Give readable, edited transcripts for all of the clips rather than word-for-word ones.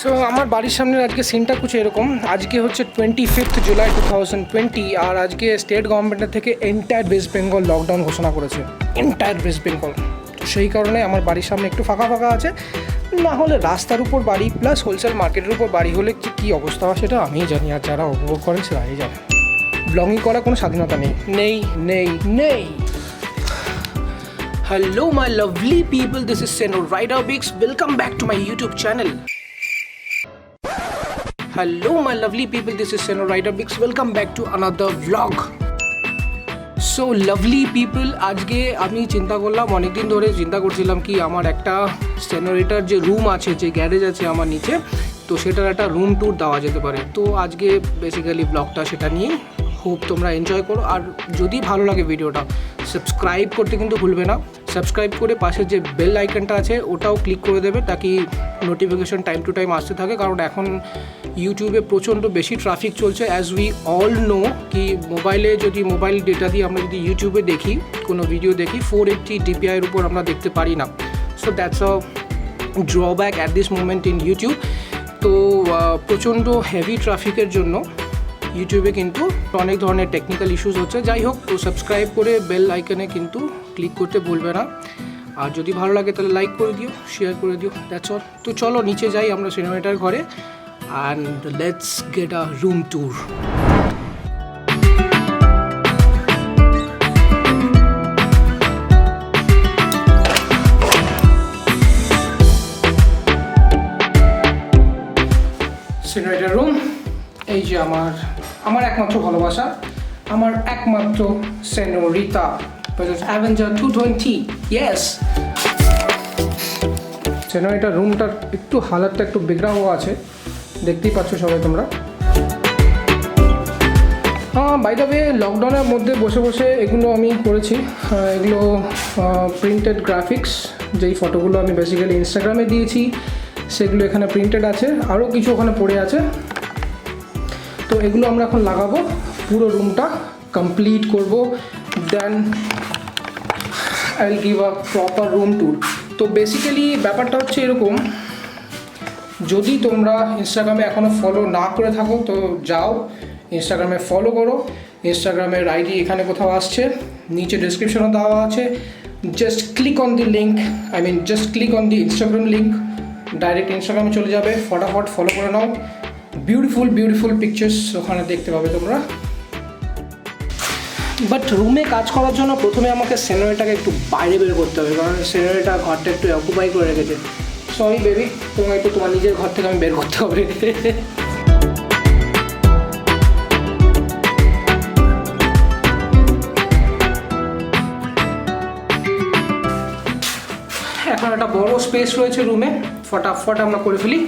So আমার বাড়ির সামনের আজকে সিনটা কিছু এরকম। আজকে হচ্ছে 25 জুলাই 2020 আর আজকে স্টেট গভর্নমেন্টের থেকে এন্টায়ার ওয়েস্ট বেঙ্গল লকডাউন ঘোষণা করেছে, এন্টায়ার ওয়েস্ট বেঙ্গল। তো সেই কারণে আমার বাড়ির সামনে একটু ফাঁকা ফাঁকা আছে, না হলে রাস্তার উপর বাড়ি প্লাস হোলসেল মার্কেটের উপর বাড়ি হলে কী অবস্থা হয় সেটা আমিই জানি, আর যারা উপভোগ করেন সেটাই জানে। ব্লগিং করার কোনো স্বাধীনতা নেই নেই নেই নেই Hello my lovely people, this is senoriderbiks. Welcome back to my YouTube channel. Hello my lovely people, this is senoriderbiks. Welcome back to another vlog. So lovely people, আজকে আমি চিন্তা করলাম, অনেকদিন ধরে চিন্তা করছিলাম কি আমার একটা সেনোরিটার যে রুম আছে, যে গ্যারেজ আছে আমার নিচে, তো সেটার একটা রুম ট্যুর দেওয়া যেতে পারে। তো আজকে বেসিক্যালি ব্লগটা সেটা নিয়েই, হোপ তোমরা এনজয় করো। আর যদি ভালো লাগে ভিডিওটা, সাবস্ক্রাইব করতে কিন্তু ভুলবে না। সাবস্ক্রাইব করে পাশে যে বেল আইকনটা আছে ওটাও ক্লিক করে দেবে, তাকি নোটিফিকেশন টাইম টু টাইম আসতে থাকে। কারণ এখন ইউটিউবে প্রচণ্ড বেশি ট্রাফিক চলছে, অ্যাজ উই অল নো কি মোবাইলে যদি মোবাইল ডেটা দিয়ে আমরা যদি ইউটিউবে দেখি কোনো ভিডিও দেখি 480 DPI-এর উপর আমরা দেখতে পারি না। So that's a drawback at this moment in YouTube. তো প্রচণ্ড হেভি ট্রাফিকের জন্য ইউটিউবে কিন্তু অনেক ধরনের টেকনিক্যাল ইস্যুস হচ্ছে। যাই হোক, তো সাবস্ক্রাইব করে বেল আইকনে কিন্তু ক্লিক করতে ভুলবে না। আর যদি ভালো লাগে তাহলে লাইক করে দিও, শেয়ার করে দিও, দ্যাটস অল। তো চলো নিচে যাই আমরা সিনেমাটার ঘরে, and let's get a room tour. সিনেমাটার রুম, এই যে আমার একমাত্র ভালোবাসা, আমার একমাত্র সেনোরিতা, Avenger 220, ইয়েস। সেনোরিটার রুমটার একটু হালাতটা একটু বিগড়া হওয়া আছে, দেখতেই পাচ্ছ সবাই তোমরা। বাই দ্য ওয়ে, লকডাউনের মধ্যে বসে বসে এগুলো আমি করেছি। এগুলো প্রিন্টেড গ্রাফিক্স, যেই ফটোগুলো আমি বেসিক্যালি ইনস্টাগ্রামে দিয়েছি সেগুলো এখানে প্রিন্টেড আছে, আরও কিছু ওখানে পড়ে আছে। তো এগুলো আমরা এখন লাগাবো, পুরো রুমটা কমপ্লিট করব, then I will give a proper room tour. তো বেসিক্যালি ব্যাপারটা হচ্ছে এরকম, যদি তোমরা ইনস্টাগ্রামে এখনও ফলো না করে থাকো তো যাও ইনস্টাগ্রামে ফলো করো। ইনস্টাগ্রামের আইডি এখানে কোথাও আসছে, নিচে ডিসক্রিপশনও দেওয়া আছে। Just click on the link, just click on the Instagram link, direct ইনস্টাগ্রামে চলে যাবে, ফটাফট ফলো করে নাও। বিউটিফুল পিকচার্স ওখানে দেখতে পাবে তোমরা। বাট রুমে কাজ করার জন্য প্রথমে আমাকে সেনোরিটাকে একটু বাইরে বের করতে হবে, কারণ সেনোরিটা ঘরটা একটু অকুপাই করে রেখেছে। সরি বেবি, তোমাকে একটু তোমার নিজের ঘর থেকে আমি বের করতে হবে। এখন একটা বড় স্পেস রয়েছে রুমে, ফটাফট আমরা করে ফেলি।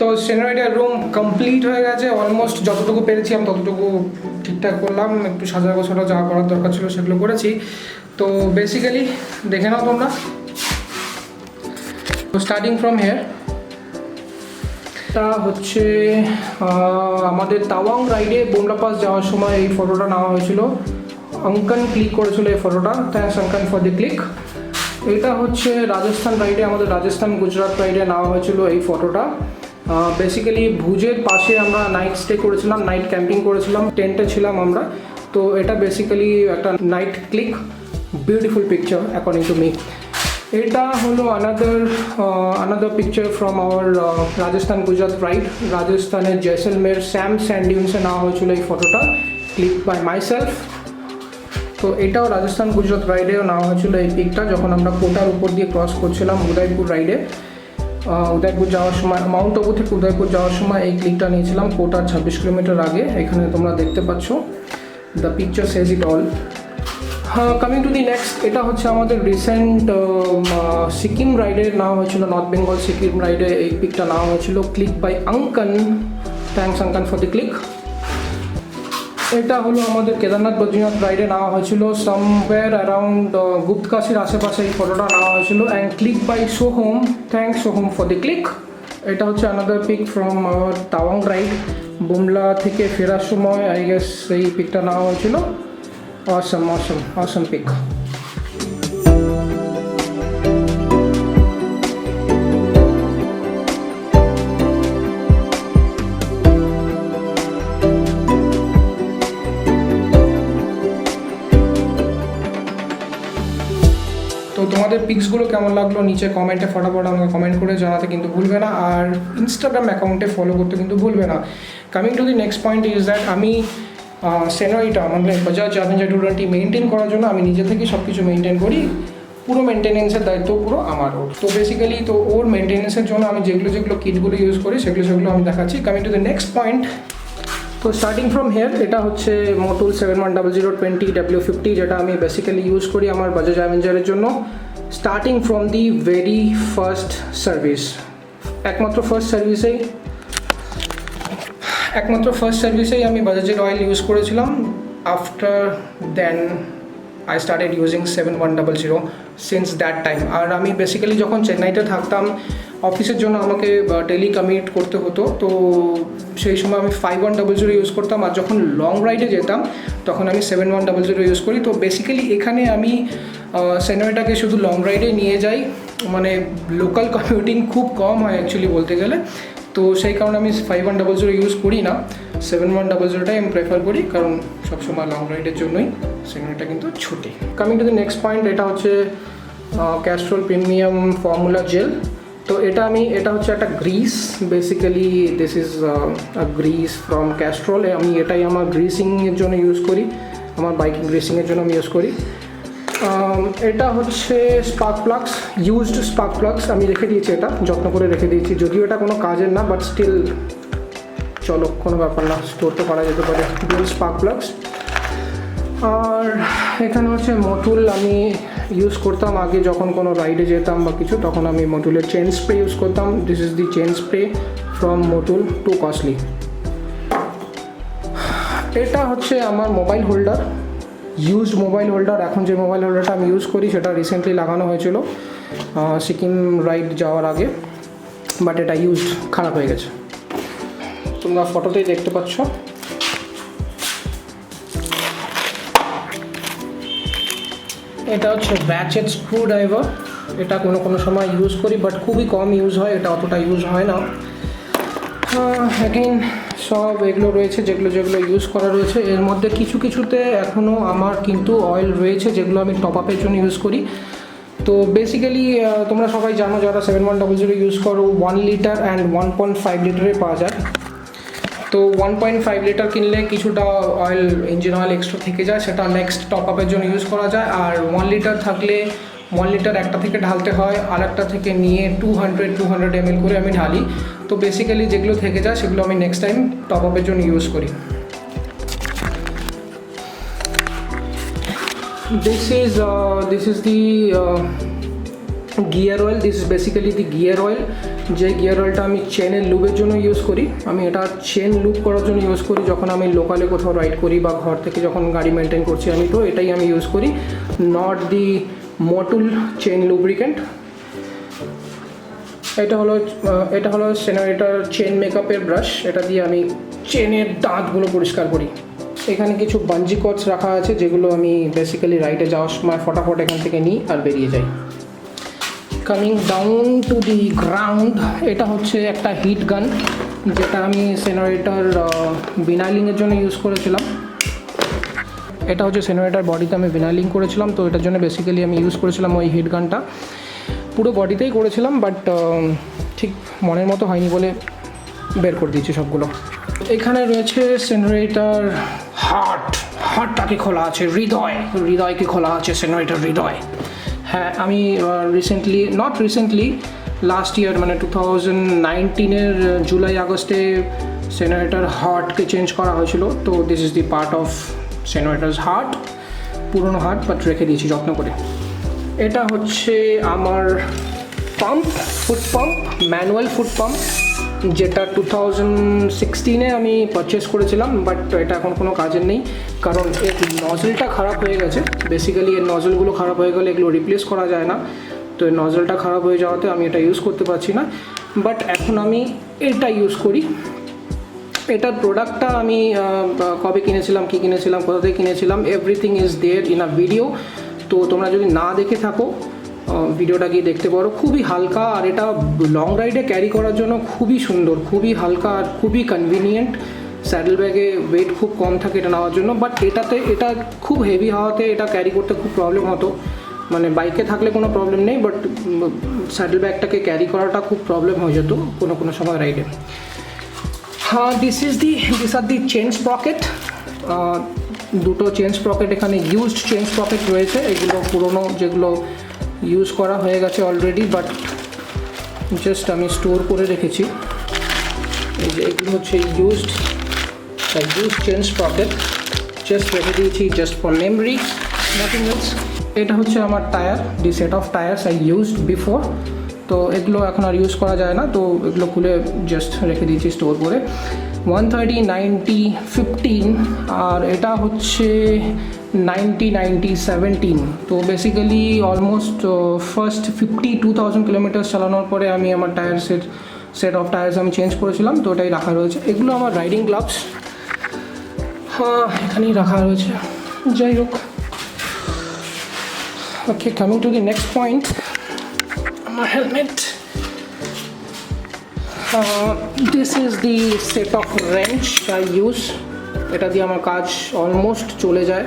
তো সেনোরিটার রুম কমপ্লিট হয়ে গেছে, অলমোস্ট যতটুকু পেরেছি আমি ততটুকু ঠিকঠাক করলাম। একটু সাজা গোছানো যা করার দরকার ছিল সেগুলো করেছি। তো বেসিক্যালি দেখে নাও তোমরা। তো স্টার্টিং ফ্রম হেয়ার, এটা হচ্ছে আমাদের তাওয়াং রাইডে বোমলা পাস যাওয়ার সময় এই ফটোটা নেওয়া হয়েছিল। অঙ্কন ক্লিক করেছিল এই ফটোটা, থ্যাঙ্কস অঙ্কন ফর দি ক্লিক। এটা হচ্ছে রাজস্থান রাইডে, আমাদের রাজস্থান গুজরাট রাইডে নেওয়া হয়েছিল এই ফটোটা। বেসিক্যালি ভুজের পাশে আমরা নাইট স্টে করেছিলাম, নাইট ক্যাম্পিং করেছিলাম, টেন্টে ছিলাম আমরা। তো এটা বেসিক্যালি একটা night click, beautiful picture according to me. এটা হলো another picture from our Rajasthan Gujarat ride. রাজস্থানের জয়সলমের স্যান্ড ডিউনসে নেওয়া হয়েছিল এই ফটোটা, ক্লিক বাই মাই সেলফ। তো এটাও রাজস্থান গুজরাট রাইডেও নেওয়া হয়েছিল এই পিকটা, যখন আমরা কোটার উপর দিয়ে ক্রস করছিলাম উদয়পুর রাইডে। উদয়পুর যাওয়ার সময়, মাউন্ট আবু থেকে উদয়পুর যাওয়ার সময় এই ক্লিকটা নিয়েছিলাম কোটার 26 কিলোমিটার আগে। এখানে তোমরা দেখতে পাচ্ছ, the picture Sage it all. Coming to the next, এটা হচ্ছে আমাদের রিসেন্ট সিকিম রাইডে নেওয়া হয়েছিল, নর্থ বেঙ্গল সিকিম রাইডে এই পিকটা নেওয়া হয়েছিল, click by Ankan. Thanks Ankan for the click. এটা হলো আমাদের কেদারনাথ বদ্রীনাথ রাইডে নেওয়া হয়েছিল, সামওয়্যার অ্যারাউন্ড গুপ্তকাশির আশেপাশে এই ফটোটা নেওয়া হয়েছিল, and click by Soham. Thanks Soham for the click. এটা হচ্ছে another pic from our Tawang ride, Bumla থেকে ফেরার সময় আই গেস এই পিকটা নেওয়া হয়েছিল। awesome pic. তো তোমাদের পিক্সগুলো কেমন লাগলো নিচে কমেন্টে ফটাফট আমাকে কমেন্ট করে জানাতে কিন্তু ভুলবে না, আর ইনস্টাগ্রাম অ্যাকাউন্টে ফলো করতে কিন্তু ভুলবে না। Coming to the next point is that আমি সেনোরিটা মানে বাজাজ অ্যাভেঞ্জার 220 মেনটেন করার জন্য আমি নিজে থেকে সব কিছু মেনটেন করি, পুরো মেনটেনেন্সের দায়িত্ব পুরো আমার ওর। তো বেসিক্যালি তো ওর মেনটেনেন্সের জন্য আমি যেগুলো কিটগুলো ইউজ করি সেগুলো আমি দেখাচ্ছি। Coming to the next point, তো স্টার্টিং ফ্রম হেয়ার, এটা হচ্ছে মোটুল 710020 যেটা আমি বেসিক্যালি ইউজ করি আমার বাজাজ অ্যাভেঞ্জারের জন্য। Starting from the very first service, একমাত্র ফার্স্ট সার্ভিসেই আমি বাজাজের অয়েল ইউজ করেছিলাম। After then I started using 7100 since that time. আর আমি বেসিক্যালি যখন চেন্নাইতে থাকতাম অফিসের জন্য আমাকে ডেলি কমিট করতে হতো, তো সেই সময় আমি 5100 ইউজ করতাম, আর যখন লং রাইডে যেতাম তখন আমি 7100 ইউজ করি। তো বেসিক্যালি এখানে আমি সেনোরিটাকে শুধু লং রাইডে নিয়ে যাই, মানে লোকাল কমিউটিং খুব কম হয় অ্যাকচুয়ালি বলতে গেলে। তো সেই কারণে আমি 5100 ইউজ করি না, 7100টাই আমি প্রেফার করি, কারণ সবসময় লং রাইডের জন্যই সেনোরিটা কিন্তু ছুটি। Coming to the next point, এটা হচ্ছে ক্যাস্ট্রল প্রিমিয়াম ফর্মুলা জেল। তো এটা হচ্ছে একটা Greece, basically this is a Greece from Castrol. আমি এটাই আমার গ্রিসিংয়ের জন্য ইউজ করি, আমার বাইকিং গ্রিসিংয়ের জন্য আমি ইউজ করি। এটা হচ্ছে spark plugs, used spark plugs আমি রেখে দিয়েছি, এটা যত্ন করে রেখে দিয়েছি, যদিও এটা কোনো কাজের না, বাট স্টিল চলো কোনো ব্যাপার না, স্টোর তো করা যেতে পারে। Dual spark plugs. আর এখানে হচ্ছে মোটুল আমি ইউজ করতাম আগে, যখন কোনো রাইডে যেতাম বা কিছু, তখন আমি মোটুলের চেন স্প্রে ইউজ করতাম। This is the chain spray from মোটুল, two costly. এটা হচ্ছে আমার mobile holder, used mobile holder. এখন যে মোবাইল হোল্ডারটা আমি ইউজ করি সেটা রিসেন্টলি লাগানো হয়েছিল সিকিম রাইড যাওয়ার আগে, বাট এটা ইউজড, খারাপ হয়ে গেছে, তোমরা ফটোতেই দেখতে পাচ্ছ। এটা হচ্ছে ব্যাচেট স্ক্রু ড্রাইভার, এটা কোনো সময় ইউজ করি, বাট খুবই কম ইউজ হয়, এটা অতটা ইউজ হয় না। অ্যাগেন সব এগুলো রয়েছে যেগুলো ইউজ করা রয়েছে। এর মধ্যে কিছুতে এখনও আমার কিন্তু অয়েল রয়েছে যেগুলো আমি টপ আপের জন্য ইউজ করি। তো বেসিক্যালি তোমরা সবাই জানো যারা 7100 ইউজ করো, 1 লিটার অ্যান্ড 1.5 লিটারে পাওয়া যায়। তো 1.5 লিটার কিনলে কিছুটা অয়েল, ইঞ্জিন অয়েল এক্সট্রা থেকে যায়, সেটা নেক্সট টপ আপের জন্য ইউজ করা যায়। আর 1 লিটার থাকলে 1 লিটার একটা থেকে ঢালতে হয়, আর একটা থেকে নিয়ে 200 ml করে আমি ঢালি। তো বেসিক্যালি যেগুলো থেকে যায় সেগুলো আমি নেক্সট টাইম টপ আপের জন্য ইউজ করি। This is the gear oil, this is basically the gear oil. যে গিয়ার অয়েলটা আমি চেনের লুপের জন্য ইউজ করি, আমি এটা চেন লুপ করার জন্য ইউজ করি যখন আমি লোকালে কোথাও রাইড করি বা ঘর থেকে যখন গাড়ি মেনটেন করছি আমি, তো এটাই আমি ইউজ করি, নট দি মোটুল চেন লুব্রিকেন্ট। এটা হলো সেনোরিটার চেন মেকআপের ব্রাশ, এটা দিয়ে আমি চেনের দাঁতগুলো পরিষ্কার করি। এখানে কিছু বাঞ্জি কর্ডস রাখা আছে যেগুলো আমি বেসিক্যালি রাইডে যাওয়ার সময় ফটাফট এখান থেকে নিই আর বেরিয়ে যাই। Coming down to the ground, এটা হচ্ছে একটা হিট গান যেটা আমি সেনোরেটার ভিনাইলিংয়ের জন্য ইউজ করেছিলাম। এটা হচ্ছে সেনোরেটার বডিতে আমি ভিনাইলিং করেছিলাম, তো এটার জন্য বেসিক্যালি আমি ইউজ করেছিলাম ওই হিট গানটা। পুরো বডিতেই করেছিলাম, বাট ঠিক মনের মতো হয়নি বলে বের করে দিয়েছি সবগুলো। এখানে রয়েছে সেনোরেটার হার্টটাকে খোলা আছে, হৃদয়কে খোলা আছে সেনোরেটার হৃদয়। হ্যাঁ, আমি নট রিসেন্টলি লাস্ট ইয়ার মানে 2019-এর জুলাই আগস্টে সেনোরেটার হার্টকে চেঞ্জ করা হয়েছিল। তো this is the part of সেনোরেটার্স হার্ট, পুরনো হার্ট, বাট রেখে দিয়েছি যত্ন করে। এটা হচ্ছে আমার foot pump, manual foot pump, যেটা 2016-এ আমি পারচেস করেছিলাম, বাট এটা এখন কোনো কাজের নেই কারণ এর নজলটা খারাপ হয়ে গেছে। বেসিক্যালি এর নজলগুলো খারাপ হয়ে গেলে এগুলো রিপ্লেস করা যায় না, তো এর নজলটা খারাপ হয়ে যাওয়াতে আমি এটা ইউজ করতে পারছি না। বাট এখন আমি এটা ইউজ করি। এটার প্রোডাক্টটা আমি কবে কিনেছিলাম, কী কিনেছিলাম, কোথা থেকে কিনেছিলাম, everything is there in a video. তো তোমরা যদি না দেখে থাকো ভিডিওটা গিয়ে দেখতে পারো। খুবই হালকা, আর এটা লং রাইডে ক্যারি করার জন্য খুবই সুন্দর, খুবই হালকা আর খুবই কনভিনিয়েন্ট। স্যাডেল ব্যাগে ওয়েট খুব কম থাকে এটা নেওয়ার জন্য, বাট এটা খুব হেভি হওয়াতে এটা ক্যারি করতে খুব প্রবলেম হতো। মানে বাইকে থাকলে কোনো প্রবলেম নেই, বাট স্যাডেল ব্যাগটাকে ক্যারি করাটা খুব প্রবলেম হয়ে যেত কোনো সময় রাইডে। হ্যাঁ, this are the chain sprocket. দুটো চেন স্প্রকেট এখানে ইউজড চেন স্প্রকেট রয়েছে। এগুলো পুরোনো, যেগুলো ইউজ করা হয়ে গেছে অলরেডি, বাট জাস্ট আমি স্টোর করে রেখেছি। এই যে এগুলো হচ্ছে ইউজড চেন স্প্রকেট, জাস্ট রেখে দিয়েছি just for memory, nothing else. এটা হচ্ছে আমার tyre, the set of tyres I used before. তো এগুলো এখন আর ইউজ করা যায় না, তো এগুলো খুলে জাস্ট রেখে দিয়েছি স্টোর করে। 130, 90, 15, আর এটা হচ্ছে 90, 90, 17। তো বেসিক্যালি অলমোস্ট ফার্স্ট 52,000 কিলোমিটার চালানোর পরে আমি আমার সেট অফ টায়ার্স আমি চেঞ্জ করেছিলাম, তো ওটাই রাখা রয়েছে। এগুলো আমার রাইডিং গ্লাভস, হ্যাঁ এখানেই রাখা রয়েছে। যাই হোক, okay, coming to the next point, আমার helmet. This is the set of wrench I use. এটা দিয়ে আমার কাজ অলমোস্ট চলে যায়,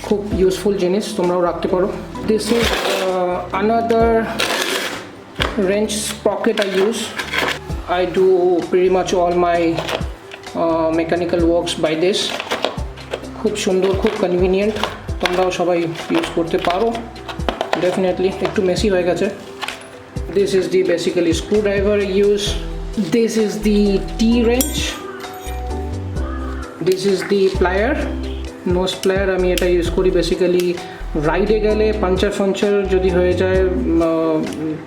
খুব ইউজফুল জিনিস, তোমরাও রাখতে পারো। This is another wrench sprocket I use. I do pretty much all my mechanical works by this. খুব সুন্দর, খুব কনভিনিয়েন্ট, তোমরাও সবাই ইউজ করতে পারো ডেফিনেটলি। একটু মেসি হয়ে গেছে। This is the basically screwdriver I use. This is the T-wrench. This is the plier, nose plier. আমি এটা ইউজ করি বেসিক্যালি রাইডে গেলে পাঞ্চার যদি হয়ে যায়,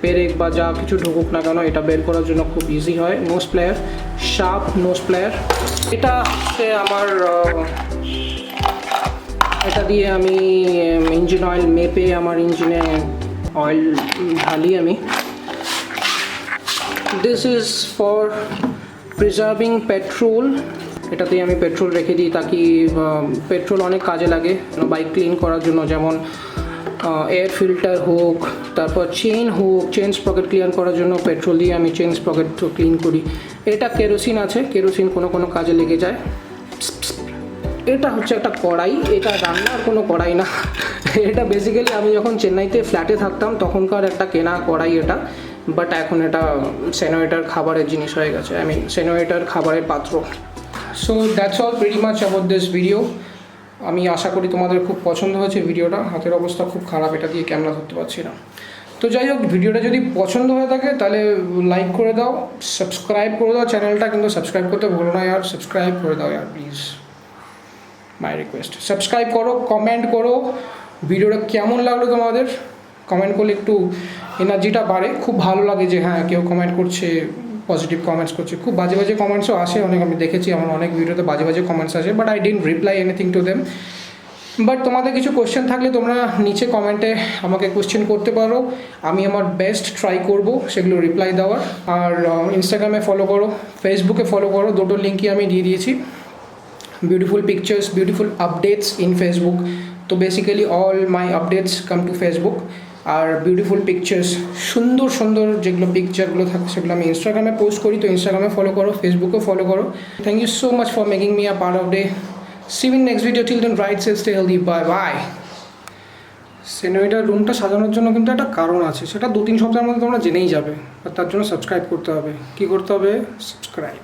পেরেক বা যা কিছু ঢুকুক না কেন, এটা বের করার জন্য খুব ইজি হয়। Nose plier, sharp nose plier. এটা হচ্ছে আমার, এটা দিয়ে আমি ইঞ্জিন অয়েল মেপে আমার ইঞ্জিনে অয়েল ঢালি আমি। This is for preserving petrol. এটাতে আমি পেট্রোল রেখে দিই, তাকি পেট্রোল অনেক কাজে লাগে বাইক ক্লিন করার জন্য, যেমন এয়ার ফিল্টার হোক, তারপর চেন স্প্রকেট ক্লিয়ার করার জন্য পেট্রোল দিয়ে আমি চেন স্প্রকেট ক্লিন করি। এটা কেরোসিন আছে, কেরোসিন কোনো কাজে লেগে যায়। এটা হচ্ছে একটা কড়াই, এটা রান্নার কোনো কড়াই না। এটা বেসিক্যালি আমি যখন চেন্নাইতে ফ্ল্যাটে থাকতাম তখনকার একটা কেনা কড়াই এটা, বাট এখন এটা সেনোরিটার খাবারের জিনিস হয়ে গেছে, সেনোরিটার খাবারের পাত্র। So that's all pretty much about this video. আমি আশা করি তোমাদের খুব পছন্দ হয়েছে ভিডিওটা। হাতের অবস্থা খুব খারাপ, এটা দিয়ে ক্যামেরা ধরতে পারছি না। তো যাই হোক, ভিডিওটা যদি পছন্দ হয়ে থাকে তাহলে লাইক করে দাও, সাবস্ক্রাইব করে দাও চ্যানেলটা, কিন্তু সাবস্ক্রাইব করতে ভুলো না ইয়ার, সাবস্ক্রাইব করে দাও ইয়ার প্লিজ, মাই রিকোয়েস্ট। সাবস্ক্রাইব করো, কমেন্ট করো ভিডিওটা কেমন লাগলো তোমাদের। কমেন্ট করলে একটু এনার্জিটা বাড়ে, খুব ভালো লাগে যে হ্যাঁ কেউ কমেন্ট করছে, পজিটিভ কমেন্টস করছে। খুব বাজে কমেন্টসও আসে অনেক, আমি দেখেছি আমার অনেক ভিডিওতে বাজে কমেন্টস আসে, but I didn't reply anything to them. But তোমাদের কিছু কোয়েশ্চেন থাকলে তোমরা নিচে কমেন্টে আমাকে কোয়েশ্চেন করতে পারো, আমি আমার বেস্ট ট্রাই করব সেগুলো রিপ্লাই দেওয়ার। আর ইনস্টাগ্রামে ফলো করো, ফেসবুকে ফলো করো, দুটো লিঙ্কই আমি দিয়ে দিয়েছি। Beautiful pictures, beautiful updates in Facebook. তো basically all my updates come to Facebook. আর বিউটিফুল পিকচার্স, সুন্দর সুন্দর যেগুলো পিকচারগুলো থাকে সেগুলো আমি ইনস্টাগ্রামে পোস্ট করি, তো ইনস্টাগ্রামে ফলো করো, ফেসবুকেও ফলো করো। Thank you so much for making me a part of day. See you in next video. Till then, ride safe, stay healthy. Bye bye. সেনোরিটার রুমটা সাজানোর জন্য কিন্তু একটা কারণ আছে, সেটা 2-3 সপ্তাহের মধ্যে তোমরা জেনেই যাবে। আর তার জন্য সাবস্ক্রাইব করতে হবে। কী করতে হবে? সাবস্ক্রাইব।